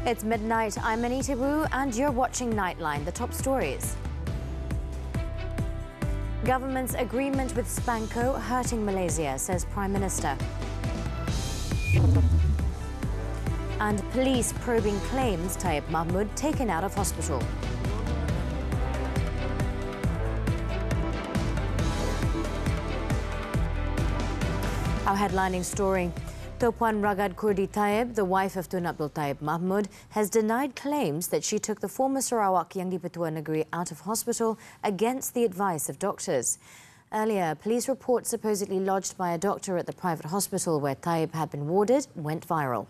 It's midnight. I'm Anita and you're watching Nightline, the top stories. Government's agreement with SPANCO hurting Malaysia, says Prime Minister. And police probing claims Taib Mahmud taken out of hospital. Our headlining story. Topuan Ragad Kurdi Taib, the wife of Tun Abdul Taib Mahmud, has denied claims that she took the former Sarawak Yang di-Petua Negeri out of hospital against the advice of doctors. Earlier, police reports supposedly lodged by a doctor at the private hospital where Taib had been warded went viral.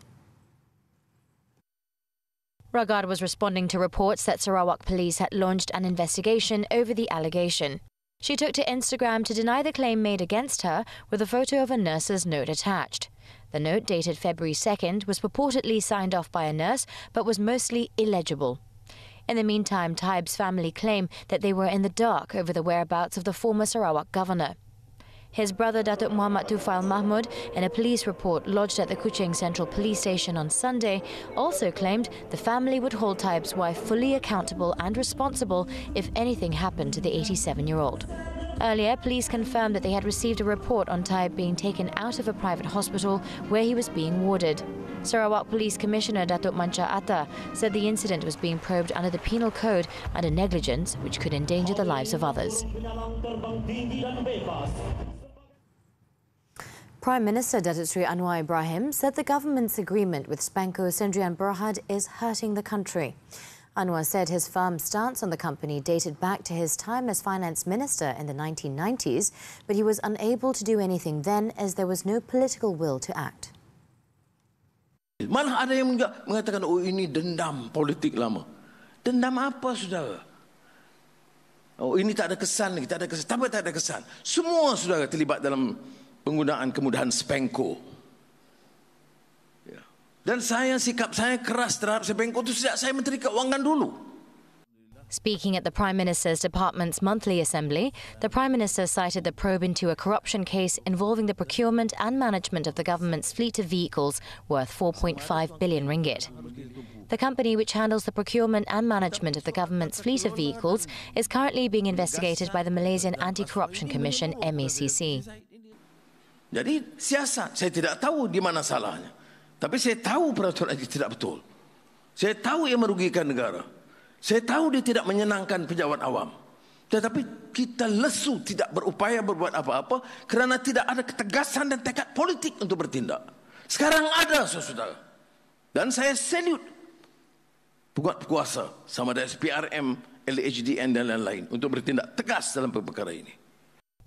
Ragad was responding to reports that Sarawak police had launched an investigation over the allegation. She took to Instagram to deny the claim made against her with a photo of a nurse's note attached. The note, dated February 2nd, was purportedly signed off by a nurse but was mostly illegible. In the meantime, Taib's family claim that they were in the dark over the whereabouts of the former Sarawak governor. His brother Datuk Muhammad Tufail Mahmud, in a police report lodged at the Kuching Central Police Station on Sunday, also claimed the family would hold Taib's wife fully accountable and responsible if anything happened to the 87-year-old. Earlier, police confirmed that they had received a report on Taib being taken out of a private hospital where he was being warded. Sarawak Police Commissioner Datuk Mancha Atta said the incident was being probed under the Penal Code under negligence which could endanger the lives of others. Prime Minister Datuk Seri Anwar Ibrahim said the government's agreement with SPANCO Sendirian Berhad is hurting the country. Anwar said his firm stance on the company dated back to his time as finance minister in the 1990s, but he was unable to do anything then as there was no political will to act. Malah ada yang mengatakan, oh ini dendam politik lama. Dendam apa, saudara? Oh ini tak ada kesan lagi, tak ada kesan. Tapi tak ada kesan. Semua saudara terlibat dalam penggunaan kemudahan SPANCO. Dan sikap saya keras terhadap SPANCO itu sejak saya Menteri Keuangan dulu. Speaking at the Prime Minister's Department's monthly assembly, the Prime Minister cited the probe into a corruption case involving the procurement and management of the government's fleet of vehicles worth 4.5 billion ringgit. The company which handles the procurement and management of the government's fleet of vehicles is currently being investigated by the Malaysian Anti-Corruption Commission, MACC. Jadi siasat, saya tidak tahu di mana salahnya. Tapi saya tahu peraturan itu tidak betul. Saya tahu ia merugikan negara. Saya tahu dia tidak menyenangkan pejabat awam. Tetapi kita lesu tidak berupaya berbuat apa-apa kerana tidak ada ketegasan dan tekad politik untuk bertindak. Sekarang ada, saudara. Dan saya salute penguasa sama ada SPRM, LHDN dan lain-lain untuk bertindak tegas dalam perkara ini.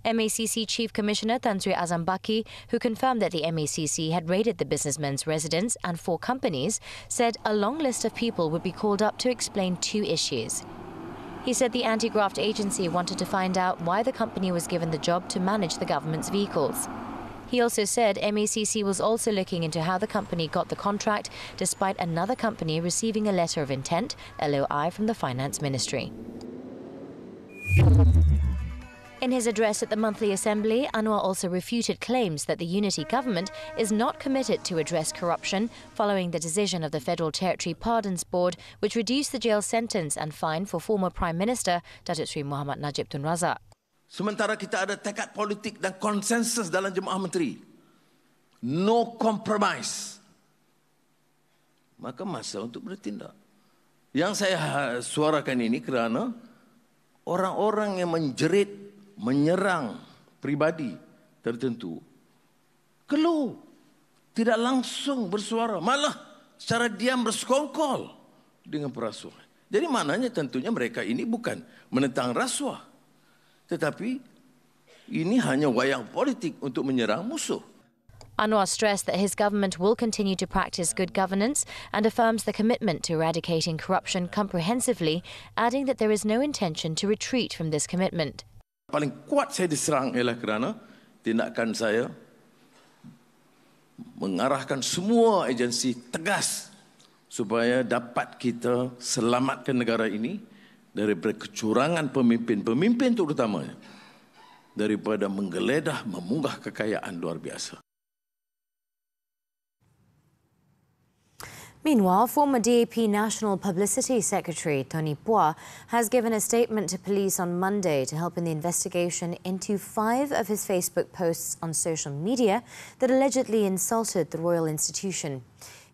MACC Chief Commissioner Tan Sri Azam Baki, who confirmed that the MACC had raided the businessman's residence and 4 companies, said a long list of people would be called up to explain 2 issues. He said the anti-graft agency wanted to find out why the company was given the job to manage the government's vehicles. He also said MACC was also looking into how the company got the contract despite another company receiving a letter of intent, LOI, from the Finance Ministry. In his address at the monthly assembly, Anwar also refuted claims that the unity government is not committed to address corruption following the decision of the Federal Territory Pardons Board, which reduced the jail sentence and fine for former Prime Minister Datuk Seri Muhammad Najib Tun Razak. Sementara kita ada tekad politik dan konsensus dalam Jemaah Menteri. No compromise. Maka masa untuk bertindak. Yang saya suarakan ini kerana orang-orang yang menjerit, menyerang pribadi tertentu, keluh, tidak langsung bersuara, malah secara diam bersekongkol dengan perasuah. Jadi maknanya tentunya mereka ini bukan menentang rasuah, tetapi ini hanya wayang politik untuk menyerang musuh. Anwar stressed that his government will continue to practice good governance and affirms the commitment to eradicating corruption comprehensively, adding that there is no intention to retreat from this commitment. Paling kuat saya diserang ialah kerana tindakan saya mengarahkan semua agensi tegas supaya dapat kita selamatkan negara ini daripada kecurangan pemimpin-pemimpin terutamanya, daripada menggeledah, memunggah kekayaan luar biasa. Meanwhile, former DAP National Publicity Secretary Tony Pua has given a statement to police on Monday to help in the investigation into 5 of his Facebook posts on social media that allegedly insulted the royal institution.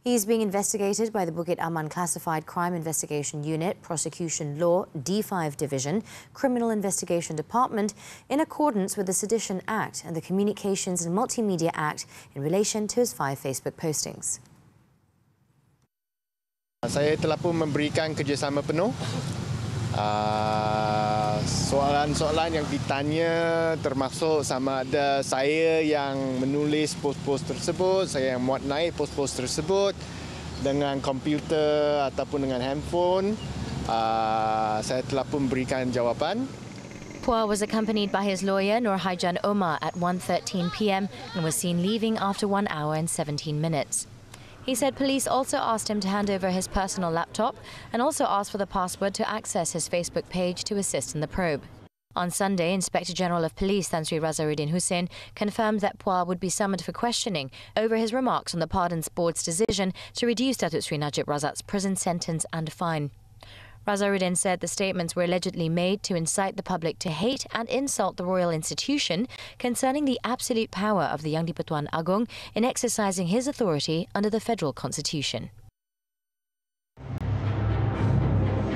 He is being investigated by the Bukit Aman Classified Crime Investigation Unit, Prosecution Law, D5 Division, Criminal Investigation Department in accordance with the Sedition Act and the Communications and Multimedia Act in relation to his 5 Facebook postings. Saya telah pun memberikan kerjasama penuh. Soalan-soalan yang ditanya termasuk sama ada saya yang menulis post-post tersebut, saya yang muat naik post-post tersebut dengan komputer ataupun dengan handphone. Saya telah pun memberikan jawapan. Pua was accompanied by his lawyer Nurhaijan Omar at 1:13 p.m. and was seen leaving after 1 hour and 17 minutes. He said police also asked him to hand over his personal laptop and also asked for the password to access his Facebook page to assist in the probe. On Sunday, Inspector General of Police Tan Sri Razaruddin Hussein confirmed that Pua would be summoned for questioning over his remarks on the Pardons Board's decision to reduce Datuk Sri Najib Razak's prison sentence and fine. Razaruddin said the statements were allegedly made to incite the public to hate and insult the royal institution concerning the absolute power of the Yang di-Pertuan Agong in exercising his authority under the federal constitution.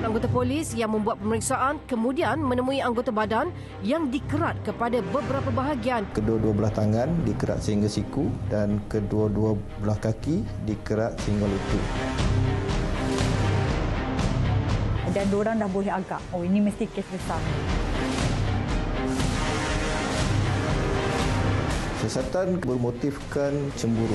Anggota polis yang membuat pemeriksaan kemudian menemui anggota badan yang dikerat kepada beberapa bahagian. Kedua-dua belah tangan dikerat sehingga siku dan kedua-dua belah kaki dikerat sehingga lutut. Dan diorang dah boleh agak, oh ini mesti kes besar. Siasatan bermotifkan cemburu.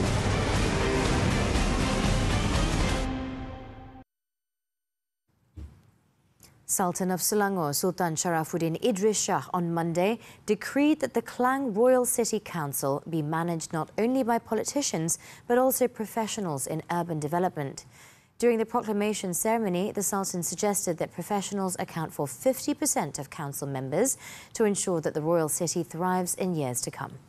Sultan of Selangor, Sultan Sharafuddin Idris Shah, on Monday decreed that the Klang Royal City Council be managed not only by politicians but also professionals in urban development. During the proclamation ceremony, the Sultan suggested that professionals account for 50% of council members to ensure that the royal city thrives in years to come.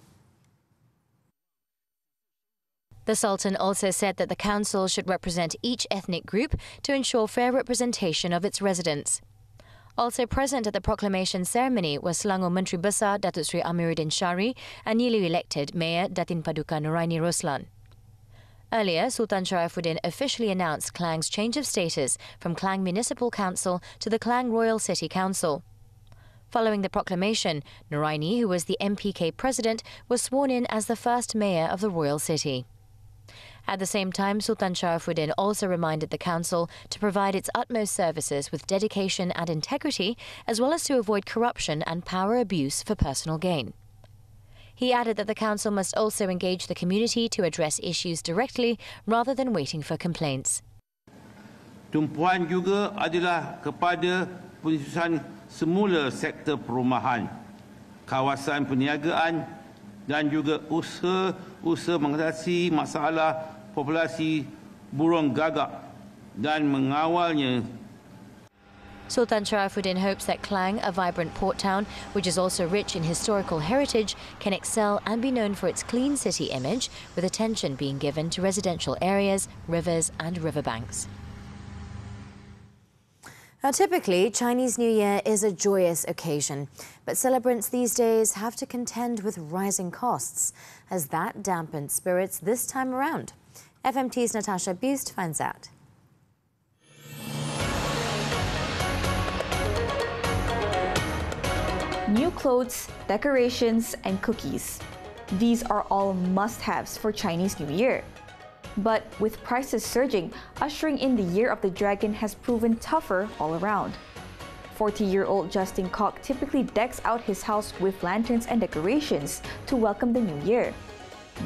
The Sultan also said that the council should represent each ethnic group to ensure fair representation of its residents. Also present at the proclamation ceremony was Selangor Menteri Besar Datuk Sri Amiruddin Syari and newly elected Mayor Datin Paduka Nuraini Roslan. Earlier, Sultan Sharafuddin officially announced Klang's change of status from Klang Municipal Council to the Klang Royal City Council. Following the proclamation, Nuraini, who was the MPK president, was sworn in as the first mayor of the royal city. At the same time, Sultan Sharafuddin also reminded the council to provide its utmost services with dedication and integrity, as well as to avoid corruption and power abuse for personal gain. He added that the council must also engage the community to address issues directly rather than waiting for complaints. Tumpuan juga adalah kepada penyusunan semula sektor perumahan, kawasan perniagaan dan juga usaha mengatasi masalah populasi burung gagak dan mengawalnya. Sultan Sharafuddin hopes that Klang, a vibrant port town, which is also rich in historical heritage, can excel and be known for its clean city image, with attention being given to residential areas, rivers and riverbanks. Now, typically, Chinese New Year is a joyous occasion, but celebrants these days have to contend with rising costs. Has that dampened spirits this time around? FMT's Natasha Beast finds out. New clothes, decorations, and cookies. These are all must-haves for Chinese New Year. But with prices surging, ushering in the Year of the Dragon has proven tougher all around. 40-year-old Justin Koch typically decks out his house with lanterns and decorations to welcome the new year.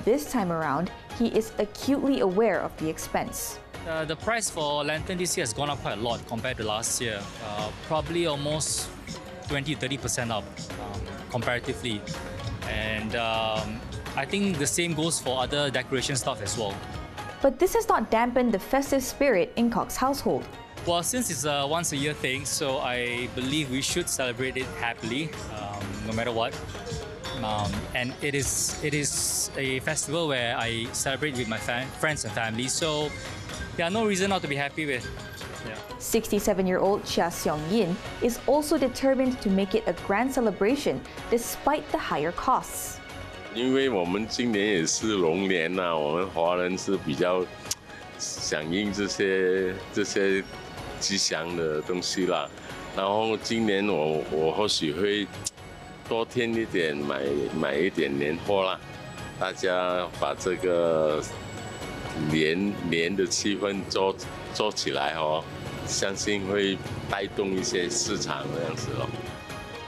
This time around, he is acutely aware of the expense. The price for lantern this year has gone up quite a lot compared to last year. Probably almost 20-30% up comparatively. And I think the same goes for other decoration stuff as well. But this has not dampened the festive spirit in Koch's household. Well, since it's a once-a-year thing, so I believe we should celebrate it happily, no matter what. And it is a festival where I celebrate with my friends and family. So yeah, no reason not to be happy with. Yeah. 67-year-old Chia Seong-yin is also determined to make it a grand celebration despite the higher costs. 因为我们今年也是龙年呐，我们华人是比较响应这些吉祥的东西啦。然后今年我或许会多添一点，买一点年货啦。大家把这个年的气氛做起来哦，相信会带动一些市场这样子哦。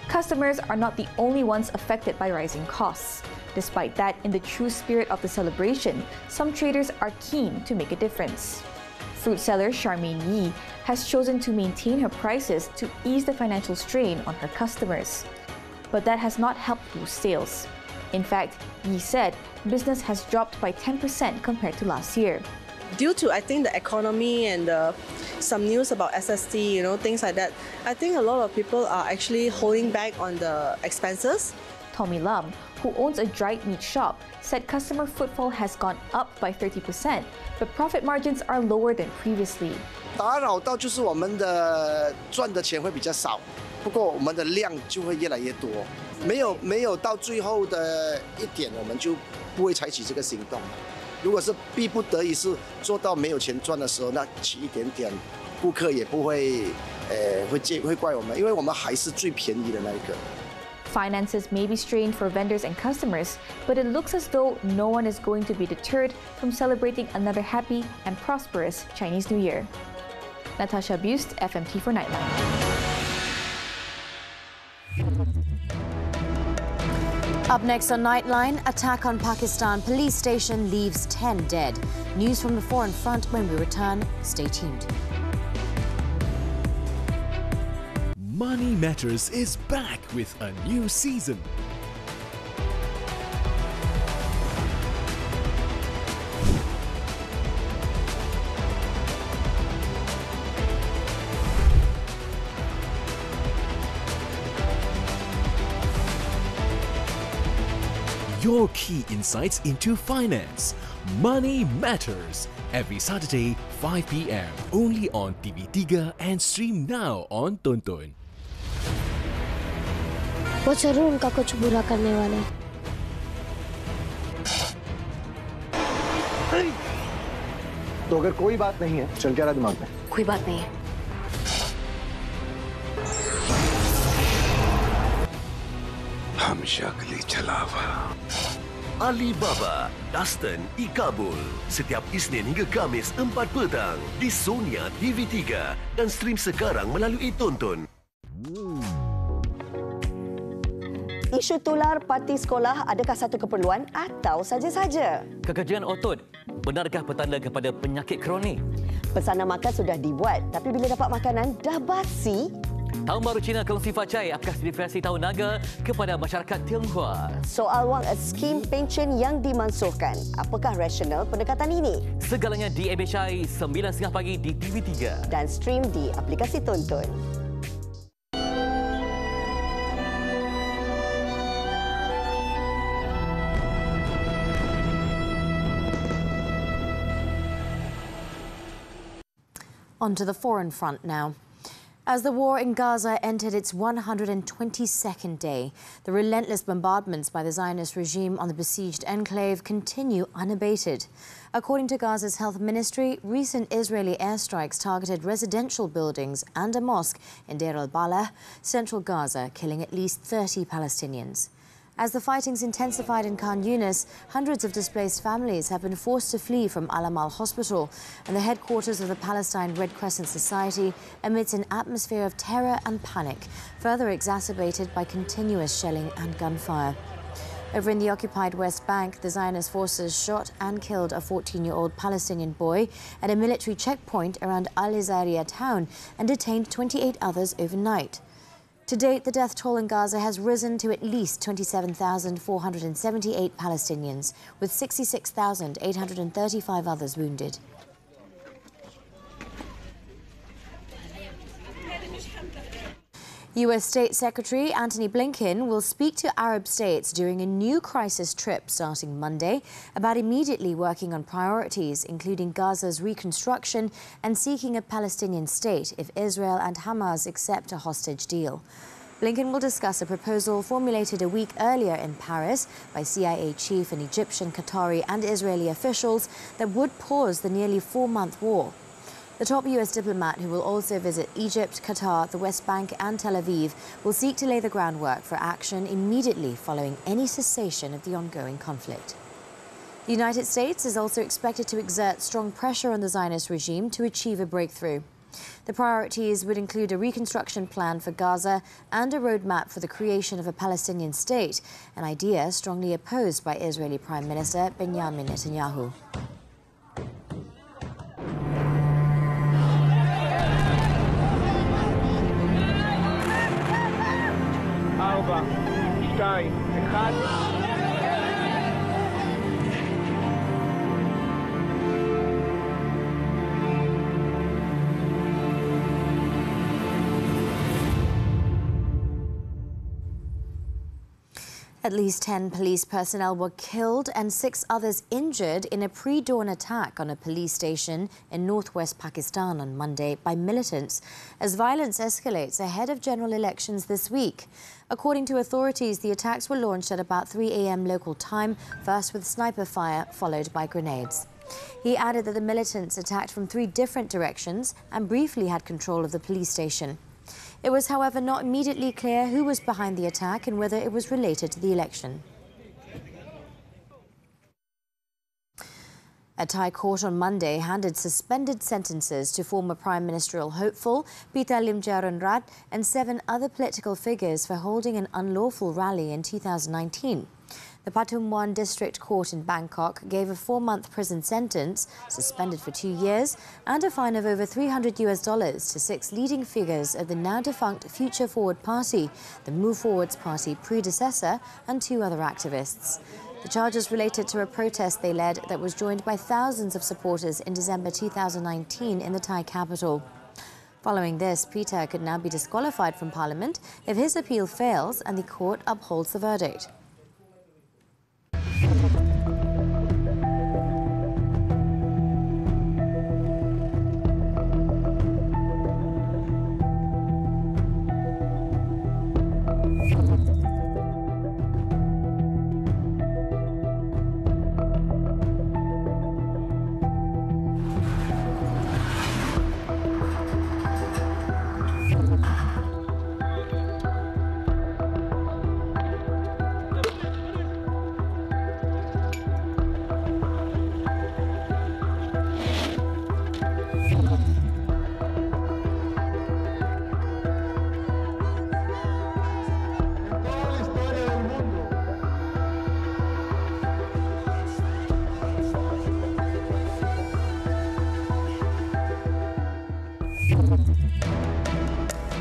Customers are not the only ones affected by rising costs. Despite that, in the true spirit of the celebration, some traders are keen to make a difference. Fruit seller Charmaine Yi has chosen to maintain her prices to ease the financial strain on her customers. But that has not helped boost sales. In fact, Yi said business has dropped by 10% compared to last year. Due to, I think, the economy and some news about SST, things like that, I think a lot of people are actually holding back on the expenses. Tommy Lam, who owns a dried meat shop, said customer footfall has gone up by 30%, but profit margins are lower than previously. 打扰到就是我们的赚的钱会比较少，不过我们的量就会越来越多。没有到最后的一点，我们就不会采取这个行动。如果是逼不得已是做到没有钱赚的时候，那起一点点，顾客也不会会怪我们，因为我们还是最便宜的那一个。Finances may be strained for vendors and customers, but it looks as though no one is going to be deterred from celebrating another happy and prosperous Chinese New Year. Natasha Bust, FMT for Nightline. Up next on Nightline, attack on Pakistan police station leaves 10 dead. News from the foreign front when we return. Stay tuned. Money Matters is back with a new season. Your key insights into finance. Money Matters. Every Saturday, 5 p.m. Only on TV3 and stream now on Tonton. वो जरूर उनका कुछ बुरा करने वाला है। तो अगर कोई बात नहीं है, चल क्या रहा दिमाग में? कोई बात नहीं है। हम शक्ली चलावा. Alibaba, Dustin di Kabul. Setiap Isnin hingga Kamis 4 petang di Sonia TV3 dan stream sekarang melalui Tonton. Isu tular parti sekolah adakah satu keperluan atau saja-saja? Kekejian otot, benarkah petanda kepada penyakit kronik? Pesanan makan sudah dibuat, tapi bila dapat makanan dah basi. Tahun Baru Cina kongsi facai apakah sertifikasi Tahun Naga kepada masyarakat Tionghoa. Soal wang skim pension yang dimansuhkan. Apakah rasional pendekatan ini? Segalanya di MHI 9.30 pagi di TV3. Dan stream di aplikasi Tonton. On to the foreign front now. As the war in Gaza entered its 122nd day, the relentless bombardments by the Zionist regime on the besieged enclave continue unabated. According to Gaza's health ministry, recent Israeli airstrikes targeted residential buildings and a mosque in Deir al-Balah, central Gaza, killing at least 30 Palestinians. As the fighting's intensified in Khan Yunis, hundreds of displaced families have been forced to flee from Al-Amal Hospital and the headquarters of the Palestine Red Crescent Society amidst an atmosphere of terror and panic, further exacerbated by continuous shelling and gunfire. Over in the occupied West Bank, the Zionist forces shot and killed a 14-year-old Palestinian boy at a military checkpoint around Al-Izariya town and detained 28 others overnight. To date, the death toll in Gaza has risen to at least 27,478 Palestinians, with 66,835 others wounded. U.S. State Secretary Antony Blinken will speak to Arab states during a new crisis trip starting Monday about immediately working on priorities, including Gaza's reconstruction and seeking a Palestinian state if Israel and Hamas accept a hostage deal. Blinken will discuss a proposal formulated a week earlier in Paris by CIA chief and Egyptian, Qatari and Israeli officials that would pause the nearly 4-month war. The top U.S. diplomat, who will also visit Egypt, Qatar, the West Bank and Tel Aviv, will seek to lay the groundwork for action immediately following any cessation of the ongoing conflict. The United States is also expected to exert strong pressure on the Zionist regime to achieve a breakthrough. The priorities would include a reconstruction plan for Gaza and a roadmap for the creation of a Palestinian state, an idea strongly opposed by Israeli Prime Minister Benjamin Netanyahu. At least 10 police personnel were killed and 6 others injured in a pre-dawn attack on a police station in northwest Pakistan on Monday by militants as violence escalates ahead of general elections this week. According to authorities, the attacks were launched at about 3 a.m. local time, first with sniper fire, followed by grenades. He added that the militants attacked from 3 different directions and briefly had control of the police station. It was, however, not immediately clear who was behind the attack and whether it was related to the election. A Thai court on Monday handed suspended sentences to former Prime Ministerial hopeful Pita Limjaroenrat and 7 other political figures for holding an unlawful rally in 2019. The Pathumwan District Court in Bangkok gave a 4-month prison sentence, suspended for 2 years, and a fine of over $300 to 6 leading figures of the now-defunct Future Forward Party, the Move Forward's party predecessor, and 2 other activists. The charges related to a protest they led that was joined by thousands of supporters in December 2019 in the Thai capital. Following this, Pita could now be disqualified from Parliament if his appeal fails and the court upholds the verdict.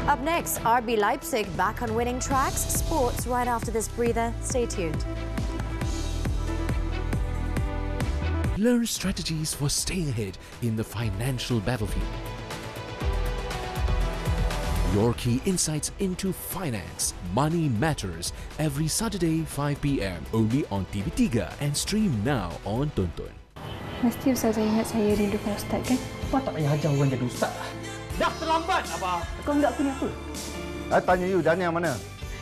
Up next, RB Leipzig back on winning tracks. Sports right after this breather. Stay tuned. Learn strategies for staying ahead in the financial battlefield. Your key insights into finance, money matters every Saturday 5 p.m. only on TV3 and stream now on Tonton. Mesti Ustazah ingat saya rindukan Ustaz kan? Apa tak payah ajar orang jadi Ustaz lah. Dah terlambat, Abah. Kau enggak punya apa? Saya tanya you, Dania mana?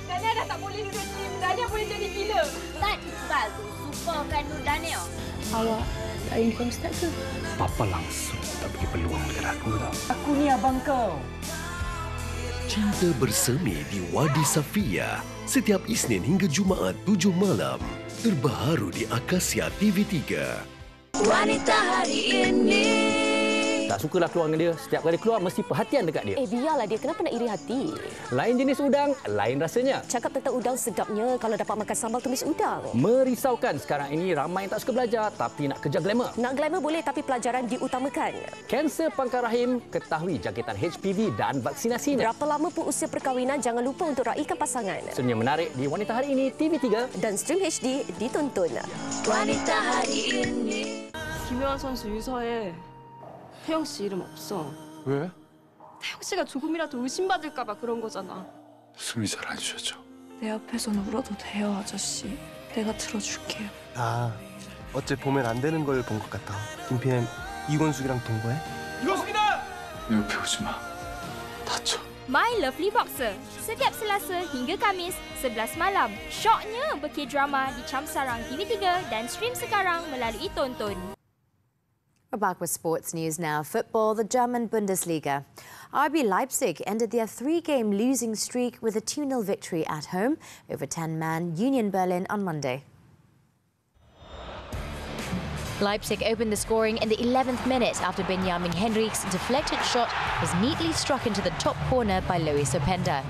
Dania dah tak boleh duduk tim. Dania boleh jadi gila. Ustaz, Ustaz tu superkan Nur Dania. Awak tak rindukan Ustaz ke? Papa langsung tak bagi peluang dekat aku tau. Aku ni abang kau. Cinta bersemi di Wadi Safia setiap Isnin hingga Jumaat 7 malam. Terbaru di Akasia TV3. Wanita hari ini. Tak sukalah keluar dengan dia. Setiap kali keluar mesti perhatian dekat dia. Biarlah dia. Kenapa nak iri hati? Lain jenis udang, lain rasanya. Cakap tentang udang sedapnya kalau dapat makan sambal tumis udang. Merisaukan sekarang ini ramai yang tak suka belajar tapi nak kejar glamour. Nak glamour boleh tapi pelajaran diutamakan. Kanser pangkal rahim, ketahui jangkitan HPV dan vaksinasinya. Berapa lama pun usia perkahwinan, jangan lupa untuk raikan pasangan. Senyum menarik di Wanita Hari Ini TV3 dan stream HD ditonton. Wanita Hari Ini. 김효환 선수 유서에 태영 씨 이름 없어. 왜? 태영 씨가 조금이라도 의심받을까 봐 그런 거잖아. 숨이 잘 안 쉬어져. 내 앞에서는 울어도 돼요, 아저씨. 내가 들어줄게요. 아, 어째 보면 안 되는 걸 본 것 같아. 김PM 이권숙이랑 동거해? 이권숙이다! 내 옆에 오지 마. 다쳐. My Lovely Boxer. Setiap Selasa hingga Kamis, 11 malam. Syoknya berk-drama di Cam Sarang TV3 dan stream sekarang melalui Tonton. We're back with sports news now. Football, the German Bundesliga. RB Leipzig ended their three-game losing streak with a 2-0 victory at home over 10-man Union Berlin on Monday. Leipzig opened the scoring in the 11th minute after Benjamin Henrich's deflected shot was neatly struck into the top corner by Lois Openda.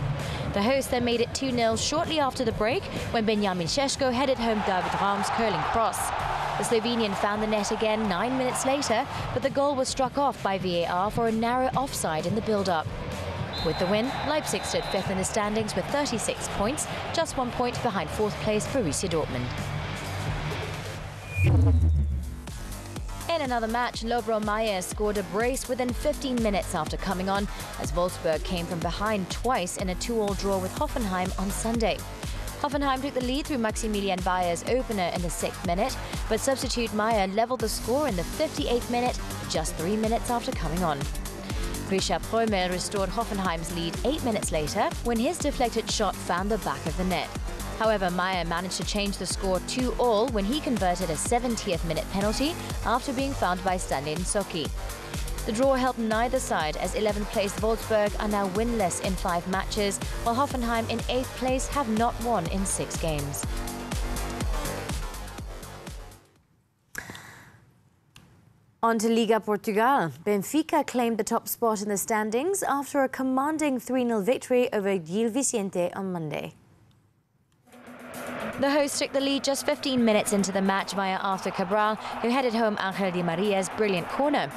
The hosts then made it 2-0 shortly after the break when Benjamin Šeško headed home David Raum's curling cross. The Slovenian found the net again 9 minutes later, but the goal was struck off by VAR for a narrow offside in the build-up. With the win, Leipzig stood fifth in the standings with 36 points, just 1 point behind fourth place Borussia Dortmund. In another match, Lovro Mayer scored a brace within 15 minutes after coming on, as Wolfsburg came from behind twice in a 2-2 draw with Hoffenheim on Sunday. Hoffenheim took the lead through Maximilian Bayer's opener in the 6th minute, but substitute Mayer levelled the score in the 58th minute, just 3 minutes after coming on. Grisha Prömel restored Hoffenheim's lead 8 minutes later when his deflected shot found the back of the net. However, Mayer managed to change the score 2-2 when he converted a 70th minute penalty after being fouled by Stanley Nsoki. The draw helped neither side as 11th place Wolfsburg are now winless in 5 matches, while Hoffenheim in 8th place have not won in 6 games. On to Liga Portugal. Benfica claimed the top spot in the standings after a commanding 3-0 victory over Gil Vicente on Monday. The hosts took the lead just 15 minutes into the match via Arthur Cabral, who headed home Angel Di Maria's brilliant corner.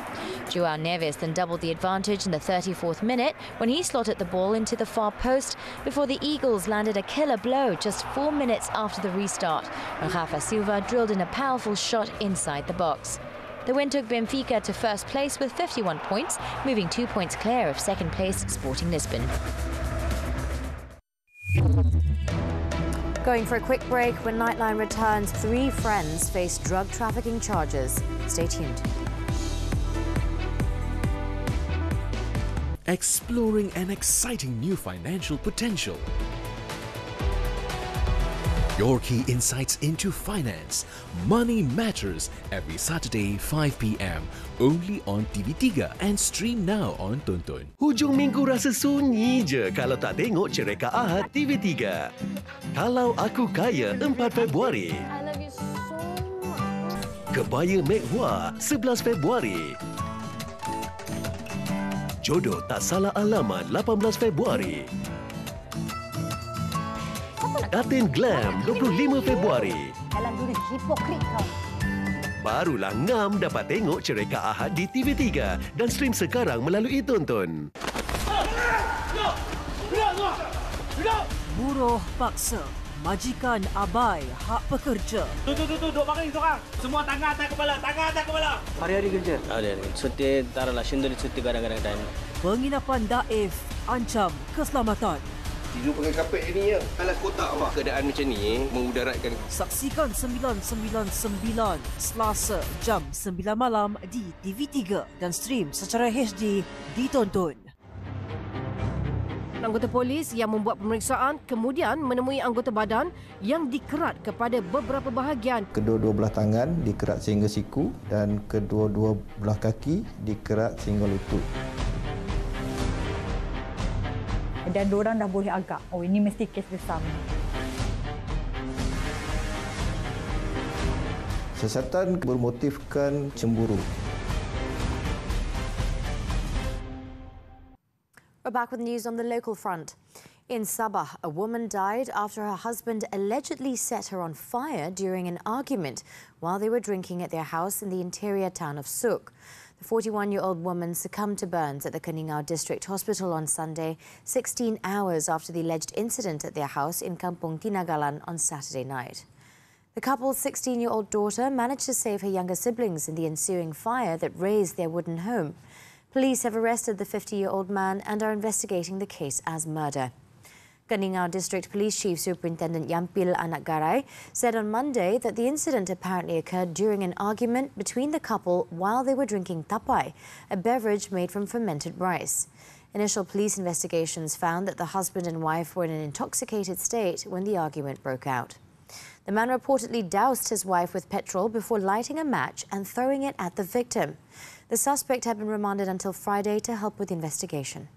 João Neves then doubled the advantage in the 34th minute when he slotted the ball into the far post before the Eagles landed a killer blow just 4 minutes after the restart, when Rafa Silva drilled in a powerful shot inside the box. The win took Benfica to first place with 51 points, moving 2 points clear of second place Sporting Lisbon. Going for a quick break, when Nightline returns, 3 friends face drug trafficking charges. Stay tuned. Exploring an exciting new financial potential. Your key insights into finance. Money Matters every Saturday 5 p.m. only on TV3 and stream now on Tonton. Hujung minggu rasa sunyi je kalau tak tengok cerita Ahad TV3. Kalau Aku Kaya 4 Februari. I love you so much. Kebaya Mehwah 11 Februari. Jodoh Tak Salah Alamat 18 Februari. Datin Glam 25 Februari. Dalam duri hipokrit kau. Barulah ngam dapat tengok cerita Ahad di TV3 dan stream sekarang melalui Tonton. Buruh paksa, majikan abai hak pekerja. Duduk makan seorang. Semua tangan atas kepala. Hari-hari kerja. Hari-hari. Cuti taruhlah sendiri cuti kadang-kadang time. Penginapan daif ancam keselamatan. Tidur pakai kapet ini ya. Alas kotak awak. Keadaan macam ni memudaratkan. Saksikan 999 Selasa jam 9 malam di TV3 dan stream secara HD di Tonton. Anggota polis yang membuat pemeriksaan kemudian menemui anggota badan yang dikerat kepada beberapa bahagian. Kedua-dua belah tangan dikerat sehingga siku dan kedua-dua belah kaki dikerat sehingga lutut. Dan diorang dah boleh agak, oh ini mesti kes besar. Siasatan bermotifkan cemburu. We're back with news on the local front. In Sabah, a woman died after her husband allegedly set her on fire during an argument while they were drinking at their house in the interior town of Suk. The 41-year-old woman succumbed to burns at the Keningau District Hospital on Sunday, 16 hours after the alleged incident at their house in Kampung Tinagalan on Saturday night. The couple's 16-year-old daughter managed to save her younger siblings in the ensuing fire that razed their wooden home. Police have arrested the 50-year-old man and are investigating the case as murder. Kaningau District Police Chief Superintendent Yampil Anakgarai said on Monday that the incident apparently occurred during an argument between the couple while they were drinking tapai, a beverage made from fermented rice. Initial police investigations found that the husband and wife were in an intoxicated state when the argument broke out. The man reportedly doused his wife with petrol before lighting a match and throwing it at the victim. The suspect had been remanded until Friday to help with the investigation.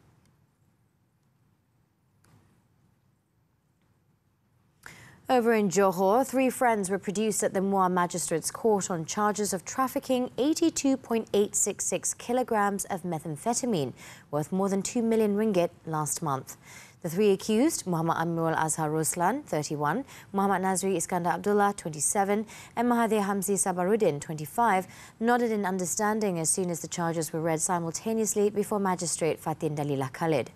Over in Johor, 3 friends were produced at the Muar Magistrates Court on charges of trafficking 82.866 kilograms of methamphetamine, worth more than 2 million ringgit last month. The 3 accused, Muhammad Amirul Azhar Ruslan, 31, Muhammad Nazri Iskandar Abdullah, 27, and Mahathir Hamzi Sabaruddin, 25, nodded in understanding as soon as the charges were read simultaneously before Magistrate Fatin Dalilah Khalid.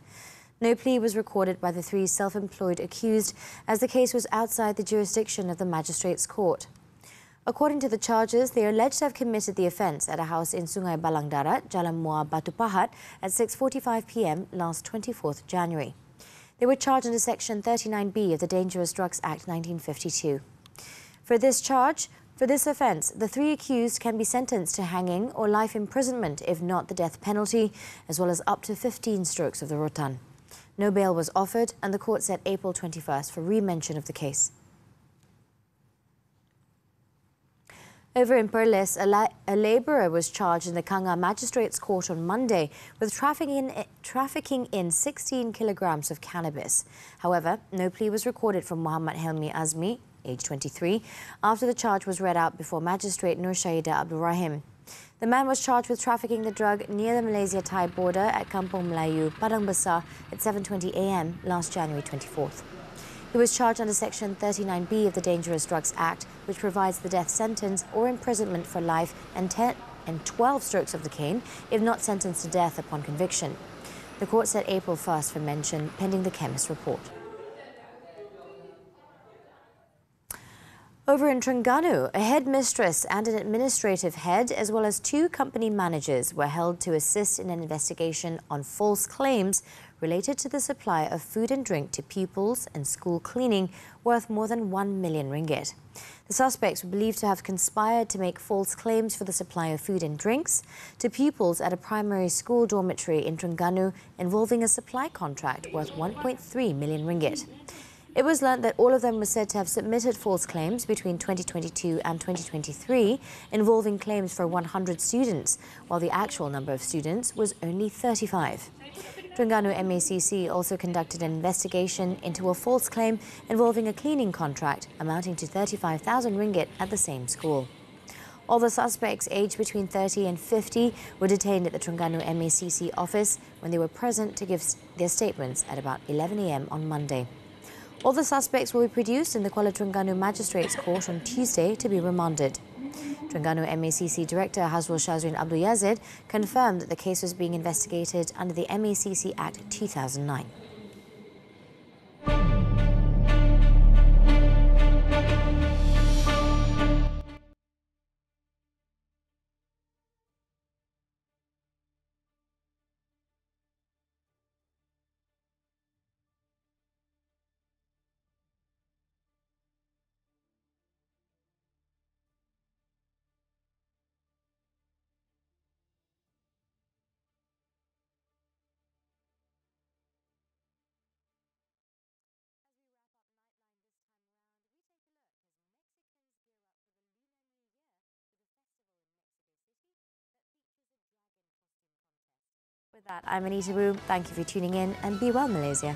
No plea was recorded by the 3 self-employed accused as the case was outside the jurisdiction of the Magistrates Court. According to the charges, they are alleged to have committed the offence at a house in Sungai Balang Darat, Jalan Muar, Batu Pahat at 6:45 p.m. last 24th January. They were charged under Section 39B of the Dangerous Drugs Act 1952. For this offence, the 3 accused can be sentenced to hanging or life imprisonment, if not the death penalty, as well as up to 15 strokes of the rotan. No bail was offered, and the court set April 21st for re-mention of the case. Over in Perlis, a labourer was charged in the Kanga Magistrates Court on Monday with trafficking in 16 kilograms of cannabis. However, no plea was recorded from Muhammad Helmi Azmi, age 23, after the charge was read out before Magistrate Nur Shahida Abdul Rahim. The man was charged with trafficking the drug near the Malaysia-Thai border at Kampung Melayu, Padang Besar at 7:20 a.m. last January 24th. He was charged under Section 39B of the Dangerous Drugs Act, which provides the death sentence or imprisonment for life and 12 strokes of the cane if not sentenced to death upon conviction. The court set April 1st for mention, pending the chemist's report. Over in Terengganu, a headmistress and an administrative head, as well as 2 company managers, were held to assist in an investigation on false claims related to the supply of food and drink to pupils and school cleaning worth more than 1 million ringgit. The suspects were believed to have conspired to make false claims for the supply of food and drinks to pupils at a primary school dormitory in Terengganu involving a supply contract worth 1.3 million ringgit. It was learnt that all of them were said to have submitted false claims between 2022 and 2023 involving claims for 100 students, while the actual number of students was only 35. Terengganu MACC also conducted an investigation into a false claim involving a cleaning contract amounting to 35,000 ringgit at the same school. All the suspects, aged between 30 and 50, were detained at the Terengganu MACC office when they were present to give their statements at about 11 a.m. on Monday. All the suspects will be produced in the Kuala Terengganu Magistrates Court on Tuesday to be remanded. Terengganu MACC Director Hazrul Shazrin Abdul Yazid confirmed that the case was being investigated under the MACC Act 2009. With that, I'm Anita. Thank you for tuning in and be well, Malaysia.